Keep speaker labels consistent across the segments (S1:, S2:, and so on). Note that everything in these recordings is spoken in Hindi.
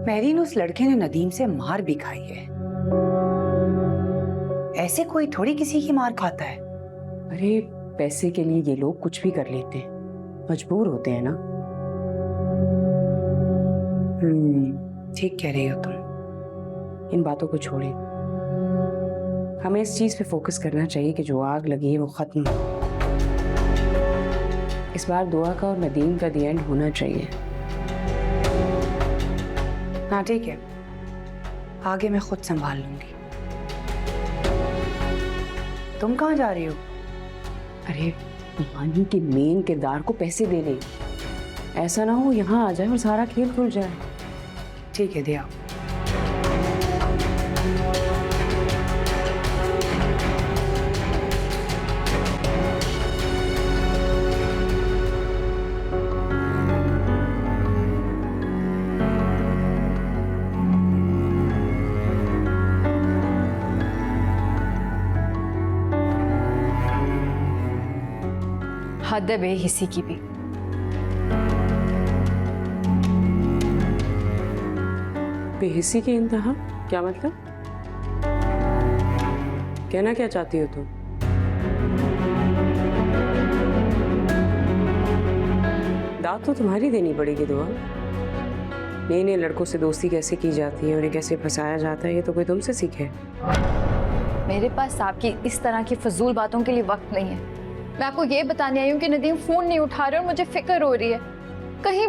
S1: महरीन, उस लड़के ने नदीम से मार भी खाई है। ऐसे कोई थोड़ी किसी की मार खाता है।
S2: अरे पैसे के लिए ये लोग कुछ भी कर लेते हैं, मजबूर होते हैं ना।
S1: ठीक कह रही हो तुम।
S2: इन बातों को छोड़ें, हमें इस चीज पे फोकस करना चाहिए कि जो आग लगी है वो खत्म हो। इस बार दुआ का और नदीम का द एंड होना चाहिए।
S1: हाँ ठीक है, आगे मैं खुद संभाल लूंगी। तुम कहाँ जा रही हो?
S2: अरे कहानी के मेन किरदार को पैसे देने, ऐसा ना हो यहाँ आ जाए और सारा खेल खुल जाए।
S1: ठीक है दिया।
S3: हद है बेहिसी की भी।
S2: बेहिसी की इंतहा? क्या मतलब? कहना क्या चाहती हो तुम? दाद तो तुम्हारी देनी पड़ेगी दुआ। नए नए लड़कों से दोस्ती कैसे की जाती है, उन्हें कैसे फंसाया जाता है, ये तो कोई तुमसे सीखे।
S3: मेरे पास आपकी इस तरह की फजूल बातों के लिए वक्त नहीं है। मैं आपको ये बताने आई हूँ कि नदीम फोन नहीं उठा रहे और मुझे फिक्र हो रही है, कहीं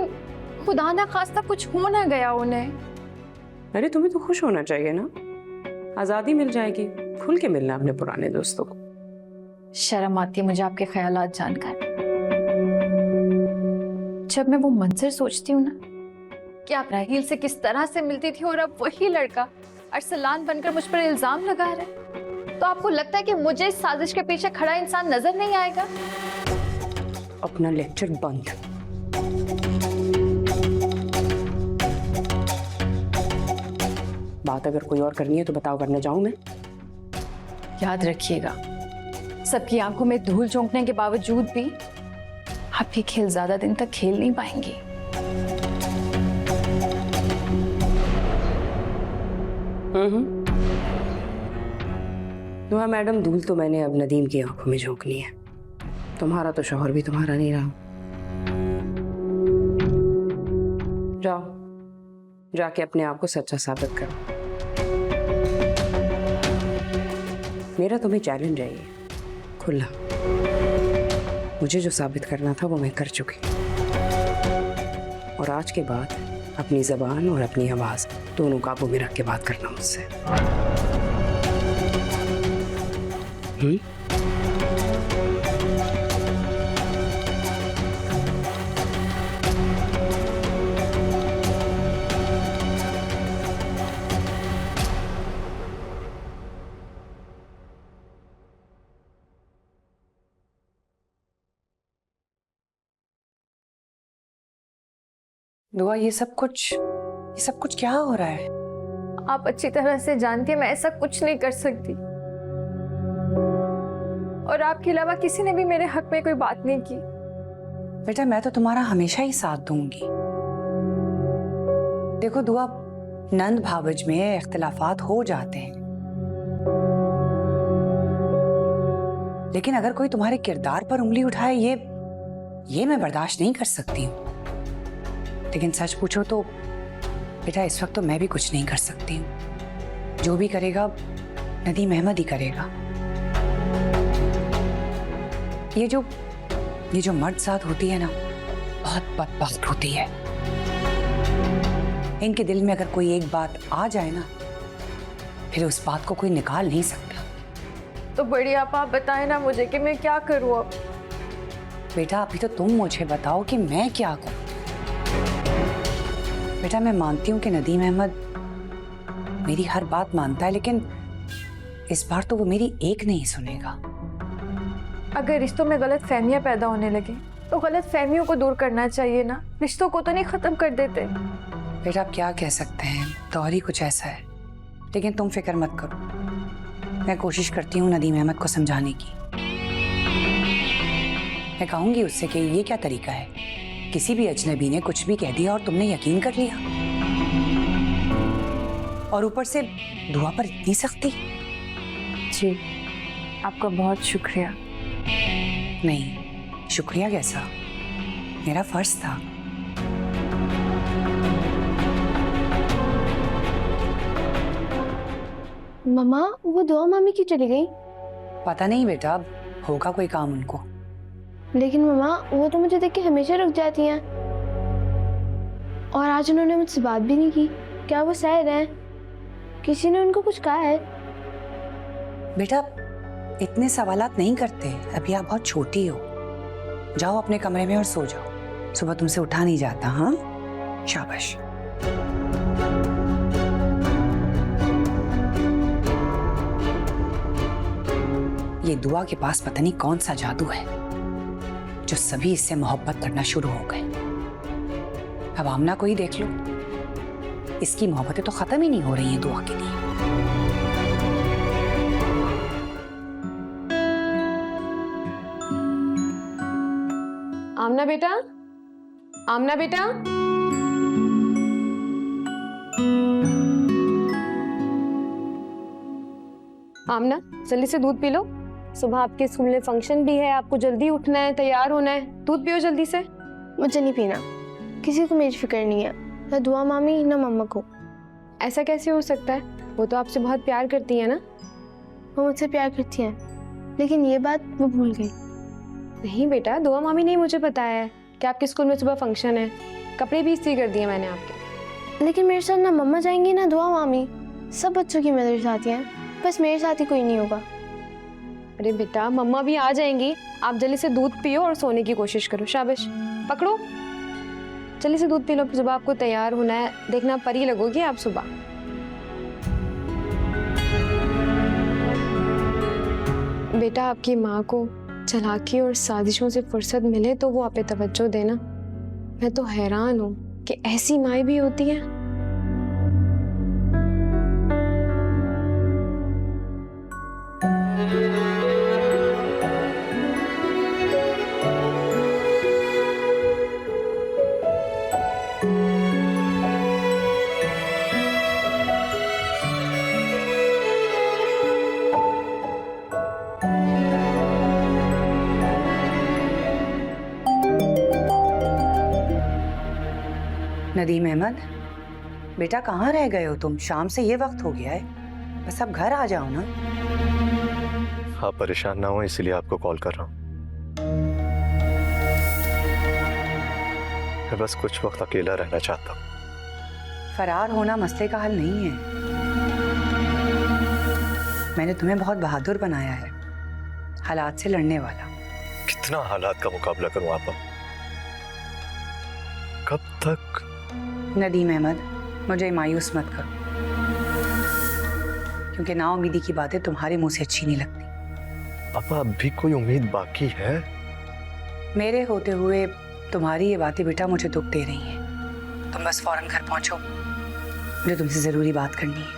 S3: खुदा ना खास्ता कुछ हो ना गया उन्हें।
S2: अरे तुम्हें तो खुश होना चाहिए ना, आजादी मिल जाएगी, खुल के मिलना अपने पुराने दोस्तों को।
S3: शर्म आती है मुझे आपके ख्यालात जानकर। जब मैं वो मंजर सोचती हूँ ना कि आप राहील से किस तरह से मिलती थी और अब वही लड़का अरसलान बनकर मुझ पर इल्जाम लगा रहा है, तो आपको लगता है कि मुझे इस साजिश के पीछे खड़ा इंसान नजर नहीं आएगा?
S2: अपना लेक्चर बंद। बात अगर कोई और करनी है तो बताओ, वरना जाऊं मैं।
S3: याद रखिएगा, सबकी आंखों में धूल झोंकने के बावजूद भी आप ये खेल ज्यादा दिन तक खेल नहीं पाएंगी।
S2: दुआ मैडम, धूल तो मैंने अब नदीम की आंखों में झोंकनी है। तुम्हारा तो शौहर भी तुम्हारा नहीं रहा। जाओ, जाके अपने आप को सच्चा साबित करो। मेरा तुम्हें चैलेंज है ये खुला। मुझे जो साबित करना था वो मैं कर चुकी, और आज के बाद अपनी जबान और अपनी आवाज दोनों काबू में रख के बात करना मुझसे।
S1: दुआ, ये सब कुछ क्या हो रहा है?
S3: आप अच्छी तरह से जानती हैं मैं ऐसा कुछ नहीं कर सकती, और आपके अलावा किसी ने भी मेरे हक में कोई बात नहीं की।
S1: बेटा, मैं तो तुम्हारा हमेशा ही साथ दूंगी। देखो दुआ, नंद भावज में इख्तिलाफात हो जाते हैं, लेकिन अगर कोई तुम्हारे किरदार पर उंगली उठाए, ये मैं बर्दाश्त नहीं कर सकती हूँ। लेकिन सच पूछो तो बेटा, इस वक्त तो मैं भी कुछ नहीं कर सकती हूँ। जो भी करेगा नदीम अहमद ही करेगा। ये जो मर्द साथ होती है ना, बहुत बदबख्त होती है। इनके दिल में अगर कोई एक बात आ जाए ना, फिर उस बात को कोई निकाल नहीं सकता।
S3: तो बड़ी आप बताएं ना मुझे कि मैं क्या करूँ अब।
S1: बेटा, अभी तो तुम मुझे बताओ कि मैं क्या करूँ। बेटा, मैं मानती हूँ कि नदीम अहमद मेरी हर बात मानता है, लेकिन इस बार तो वो मेरी एक नहीं सुनेगा।
S3: अगर रिश्तों में गलत फहमियां पैदा होने लगे तो गलत फहमियों को दूर करना चाहिए ना, रिश्तों को तो नहीं खत्म कर देते।
S1: बेटा, आप क्या कह सकते हैं, दौर ही कुछ ऐसा है। लेकिन तुम फिक्र मत करो, मैं कोशिश करती हूँ नदीम अहमद को समझाने की। मैं कहूंगी उससे कि ये क्या तरीका है, किसी भी अजनबी ने कुछ भी कह दिया और तुमने यकीन कर लिया। और ऊपर से दुआ पर इतनी सख्ती।
S3: जी, आपका बहुत शुक्रिया।
S1: नहीं, शुक्रिया कैसा, मेरा फर्ज था।
S4: मम्मा, वो दुआ मामी क्यों चली गई?
S1: पता नहीं बेटा, अब होगा कोई काम उनको।
S4: लेकिन मम्मा, वो तो मुझे देख के हमेशा रुक जाती हैं। और आज उन्होंने मुझसे बात भी नहीं की। क्या वो सैड हैं? किसी ने उनको कुछ कहा है?
S1: बेटा इतने सवालात नहीं करते, अभी आप बहुत छोटी हो। जाओ अपने कमरे में और सो जाओ, सुबह तुमसे उठा नहीं जाता। हाँ, शाबाश। ये दुआ के पास पता नहीं कौन सा जादू है जो सभी इससे मोहब्बत करना शुरू हो गए। अब आमना को ही देख लो, इसकी मोहब्बतें तो खत्म ही नहीं हो रही हैं दुआ के लिए।
S2: आमना बेटा, आमना बेटा। आमना, जल्दी से दूध पी लो। सुबह आपके स्कूल में फंक्शन भी है, आपको जल्दी उठना है, तैयार होना है। दूध पियो जल्दी से।
S4: मुझे नहीं पीना। किसी को मेरी फिक्र नहीं है, ना दुआ मामी ना मम्मा को।
S2: ऐसा कैसे हो सकता है? वो तो आपसे बहुत प्यार करती है ना।
S4: वो मुझसे प्यार करती हैं, लेकिन ये बात वो भूल गई।
S2: नहीं बेटा, दुआ मामी ने मुझे बताया है कि आपके स्कूल में सुबह फंक्शन है। कपड़े भी इस्त्री कर दिए मैंने आपके।
S4: लेकिन मेरे साथ ना मम्मा जाएंगी ना दुआ मामी। सब बच्चों की मेरे साथ हैं, बस मेरे साथ ही कोई नहीं होगा।
S2: अरे बेटा, मम्मा भी आ जाएंगी। आप जल्दी से दूध पियो और सोने की कोशिश करो। शाबाश, पकड़ो, जल्दी से दूध पी लो। सुबह आपको तैयार होना है, देखना परी लगोगी आप सुबह। बेटा, आपकी माँ को चालाकी और साजिशों से फुर्सत मिले तो वो आप पे तवज्जो देना। मैं तो हैरान हूँ कि ऐसी माएँ भी होती हैं।
S1: नदीम अहमद, बेटा कहाँ रह गए हो तुम? शाम से ये वक्त हो गया है, बस अब घर आ जाओ ना।
S5: आप परेशान ना हो इसलिए आपको कॉल कर रहा हूँ। मैं बस कुछ वक्त अकेला रहना चाहता हूँ।
S1: फरार होना मसले का हल नहीं है। मैंने तुम्हें बहुत बहादुर बनाया है, हालात से लड़ने वाला।
S5: कितना हालात का मुकाबला करूँ आपा? कब तक?
S1: नदीम अहमद, मुझे मायूस मत करो, क्योंकि नाउमीदी की बातें तुम्हारे मुंह से अच्छी नहीं लगती।
S5: पापा, अब भी कोई उम्मीद बाकी है?
S1: मेरे होते हुए तुम्हारी ये बातें बेटा मुझे दुख दे रही हैं। तुम बस फौरन घर पहुंचो, मुझे तुमसे जरूरी बात करनी है।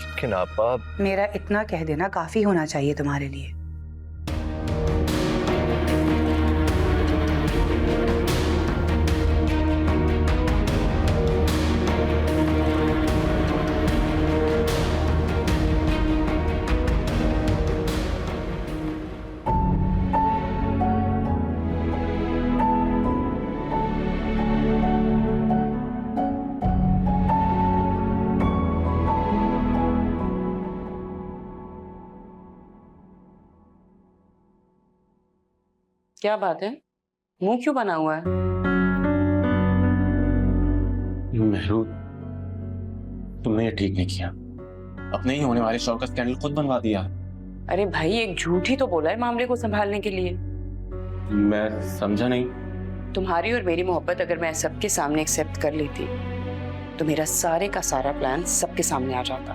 S5: लेकिन आपा,
S1: मेरा इतना कह देना काफी होना चाहिए तुम्हारे लिए।
S6: क्या बात है, मुंह क्यों बना हुआ है?
S7: महरूद, तुमने ये ठीक नहीं किया। अपने ही होने वाले शौक का स्कैंडल खुद बनवा दिया।
S6: अरे भाई, एक झूठ ही तो बोला है मामले को संभालने के लिए।
S7: मैं समझा नहीं।
S6: तुम्हारी और मेरी मोहब्बत अगर मैं सबके सामने एक्सेप्ट कर लेती तो मेरा सारे का सारा प्लान सबके सामने आ जाता।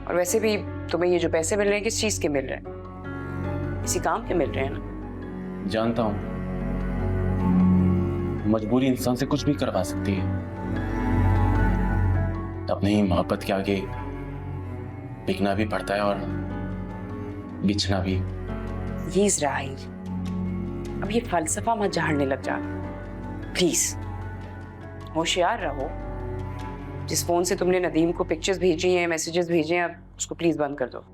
S6: और वैसे भी तुम्हें ये जो पैसे मिल रहे हैं किस चीज के मिल रहे हैं? इसी काम के मिल रहे हैं ना।
S7: जानता हूं, मजबूरी इंसान से कुछ भी करवा सकती है। अपनी ही मोहब्बत के आगे बिकना भी पड़ता है और बिछना भी।
S6: ये इज़राइल, अब ये फलसफा मत झाड़ने लग जा प्लीज। होशियार रहो, जिस फोन से तुमने नदीम को पिक्चर्स भेजी हैं, मैसेजेस भेजे हैं, अब उसको प्लीज बंद कर दो।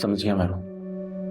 S7: समझ गया महरू।